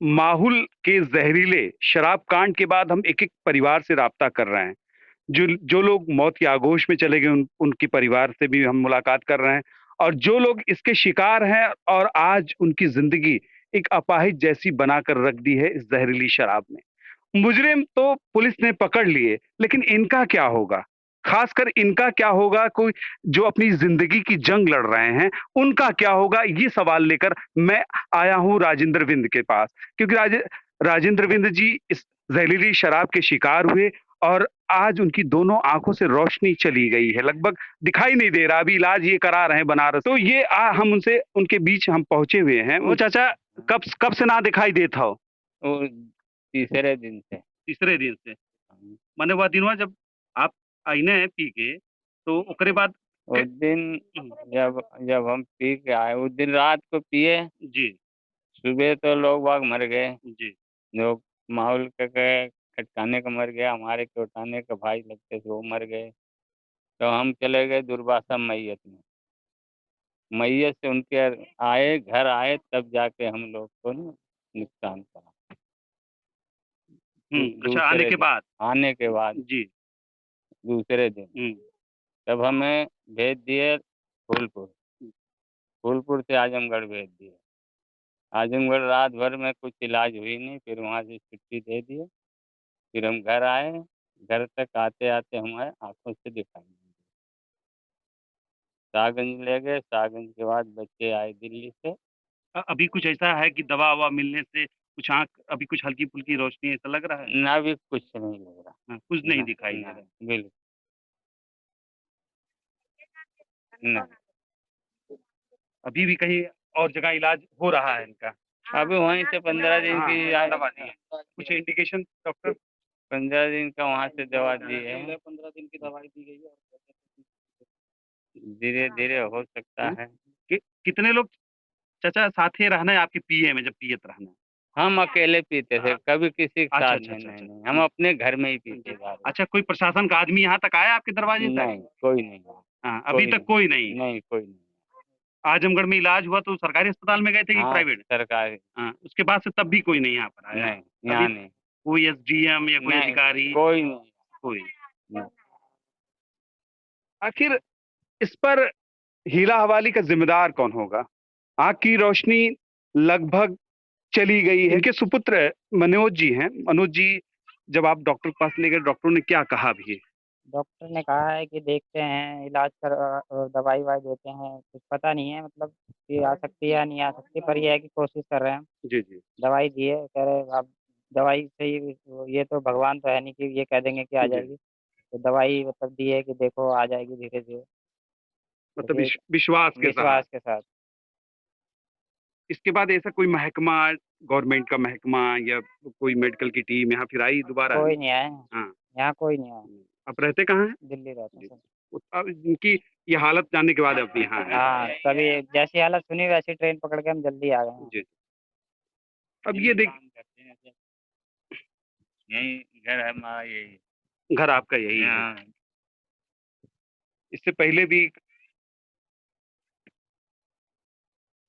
माहुल के जहरीले शराब कांड के बाद हम एक-एक परिवार से राब्ता कर रहे हैं। जो जो लोग मौत के आगोश में चले गए उनके परिवार से भी हम मुलाकात कर रहे हैं और जो लोग इसके शिकार हैं और आज उनकी ज़िंदगी एक अपाहिज जैसी बनाकर रख दी है इस ज़हरीली शराब ने। मुजरिम तो पुलिस ने पकड़ लिए, लेकिन इनका क्या होगा? ख़ासकर इनका क्या होगा कोई जो अपनी ज़िंदगी की जंग लड़ रहे हैं, उनका क्या होगा? ये सवाल लेकर मैं आया हूँ राजेंद्र विंद के पास क्योंकि राजेंद्र विंद जी इस ज़हरीली शराब के शिकार हुए और आज उनकी दोनों आँखों से रोशनी चली गई है, लगभग दिखाई नहीं दे रहा, अभी इलाज ये करा रहे हैं बनारस। तो ये हम उनसे उनके बीच हम पहुँचे हुए हैं। वो चाचा कब से ना दिखाई देत हो? वो तीसरे दिन से। तीसरे दिन से। माने वह दिनवा जब आप अइने पी के, तो ओकरे बाद उस दिन हुँ, जब जब हम पी के आए, उस दिन रात को पिए, जी, सुबह तो लोग बाग मर गए। जी। जो माहौल के खटकाने का मर गया, हमारे के उठाने का भाई लगते थे वो मर गए। तो हम चले गए दुर्वासा मैयत में। मैयत से उनके आए, घर आए तब जाके हम लोग को ना नुकसान पड़ा। अच्छा आने दूसरे के दिन बाद? आने के बाद जी, दूसरे दिन हुँ, तब हमें भेज दिए फूलपुर। फूलपुर से आजमगढ़ भेज दिए। आजमगढ़ रात भर में कुछ इलाज हुई नहीं, फिर वहाँ से छुट्टी दे दिए। फिर हम घर आए। घर तक आते-आते हमारे आँखों से दिखाई नहीं दिया। शाहगंज ले गए, शाहगंज के बाद बच्चे आए दिल्ली से। अभी कुछ ऐसा है कि दवा-ववा मिलने से कुछ आँख अभी कुछ हल्की-फुल्की रोशनी ऐसा लग रहा है? ना भी कुछ नहीं लग रहा। हाँ, कुछ नहीं ना, दिखाई दे ना, रहा है। बिल्कुल नहीं। अभी भी कहीं और जगह इलाज हो रहा है इनका? अभी वहीं से 15 दिन हाँ, की दवा दी है। कुछ इंडिकेशन डॉक्टर? 15 दिन का वहाँ से दवा दी है। 15 दिन की दवाई दी गई है और धीरे-धीरे हो सकता हुँ, है। कितने लोग चाचा साथे रहना है आपके पीए में जब पियत रहना? हम अकेले पीते थे, कभी किसी के अच्छा, साथ अच्छा, नहीं, अच्छा, नहीं, अच्छा। नहीं। हम अपने घर में ही पीते दारू। अच्छा कोई प्रशासन का आदमी यहाँ तक आया आपके दरवाजे तक? नहीं, कोई नहीं आया। हाँ, अभी कोई तक कोई नहीं। नहीं, नहीं, कोई नहीं। आजमगढ़ में इलाज हुआ तो सरकारी अस्पताल में गए थे कि हाँ, प्राइवेट? सरकारी। हाँ, उसके बाद से तब भी कोई नहीं यहाँ पर आया। नहीं, अभी यहाँ नहीं। कोई एसडीएम या कोई नहीं, अधिकारी कोई नहीं। कोई नहीं। आखिर इस पर हीला-हवाली का ज़िम्मेदार कौन होगा? आँख की रोशनी लगभग चली गई है। इनके सुपुत्र मनोज जी हैं। मनोज जी जब आप डॉक्टर के पास ले गए, डॉक्टरों ने क्या कहा भी? डॉक्टर ने कहा है कि देखते हैं, इलाज और दवाई-ववाई देते हैं, कुछ पता नहीं है मतलब कि आ सकती है या नहीं आ सकती, पर ये है कि कोशिश कर रहे हैं हम। जी, जी। दवाई दी है, कह रहे अब दवाई से ही ये तो भगवान तो है नहीं कि ये कह देंगे कि आ जी, जाएगी। तो दवाई मतलब दी है कि देखो आ जाएगी धीरे-धीरे, मतलब बस एक विश्वास के साथ। विश्वास के साथ। इसके बाद ऐसा कोई महकमा, गवर्नमेंट का महकमा या कोई मेडिकल की टीम यहाँ फिर आई दोबारा? कोई नहीं आया, हाँ। यहाँ कोई नहीं आया, आप रहते कहाँ हैं? दिल्ली रहते हैं जी। सब। अब इनकी ये हालत जानने के बाद अब यहाँ आए। हाँ, तभी जैसी हालत सुनी वैसी ट्रेन पकड़ के हम जल्दी आ गए हैं। जी। अब यहीं ये देख काम करते हैं ऐसे। यहीं घर है हमारा यही। घर आपका यही है। हाँ, इससे पहले भी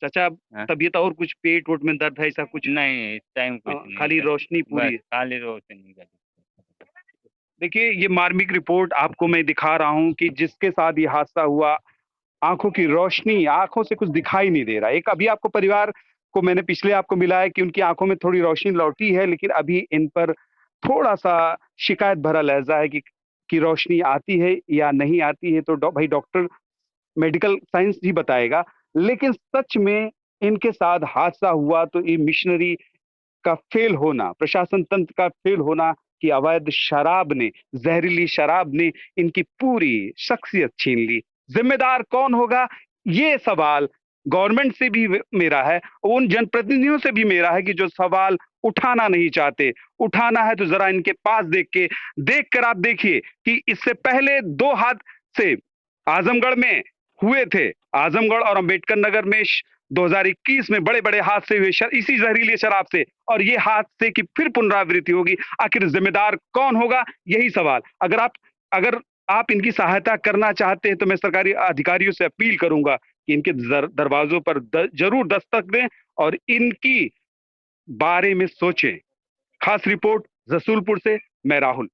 चाचा हाँ। तबीयत और कुछ पेट-वोट में दर्द है ऐसा कुछ? नहीं, इस टाइम कुछ नहीं है खाली सर। रोशनी बस पूरी है। खाली रोशनी का। देखिए ये मार्मिक रिपोर्ट आपको मैं दिखा रहा हूँ कि जिसके साथ ये हादसा हुआ, आँखों की रोशनी, आँखों से कुछ दिखाई नहीं दे रहा है। एक अभी आपको परिवार को मैंने पिछले आपको मिला है कि उनकी आँखों में थोड़ी रोशनी लौटी है, लेकिन अभी इन पर थोड़ा-सा शिकायत भरा लहज़ा है कि रोशनी आती है या नहीं आती है, तो भाई डॉक्टर मेडिकल साइंस ही बताएगा। लेकिन सच में इनके साथ हादसा हुआ तो ये मिशनरी का फेल होना, प्रशासन तंत्र का फेल होना कि अवैध शराब ने, ज़हरीली शराब ने इनकी पूरी शख्सियत छीन ली। ज़िम्मेदार कौन होगा? ये सवाल गवर्नमेंट से भी मेरा है, उन जनप्रतिनिधियों से भी मेरा है कि जो सवाल उठाना नहीं चाहते। उठाना है तो ज़रा इनके पास देख कर आप देखिए कि इससे पहले 2 हादसे आज़मगढ़ में हुए थे। आज़मगढ़ और अम्बेडकर नगर में 2021 में बड़े-बड़े हादसे हुए इसी ज़हरीली शराब से और ये हादसे की फिर पुनरावृत्ति होगी। आखिर ज़िम्मेदार कौन होगा? यही सवाल। अगर आप इनकी सहायता करना चाहते हैं तो मैं सरकारी अधिकारियों से अपील करूँगा कि इनके दरवाज़ों पर ज़रूर दस्तक दें और इनकी बारे में सोचें। खास रिपोर्ट रसूलपुर से, मैं राहुल।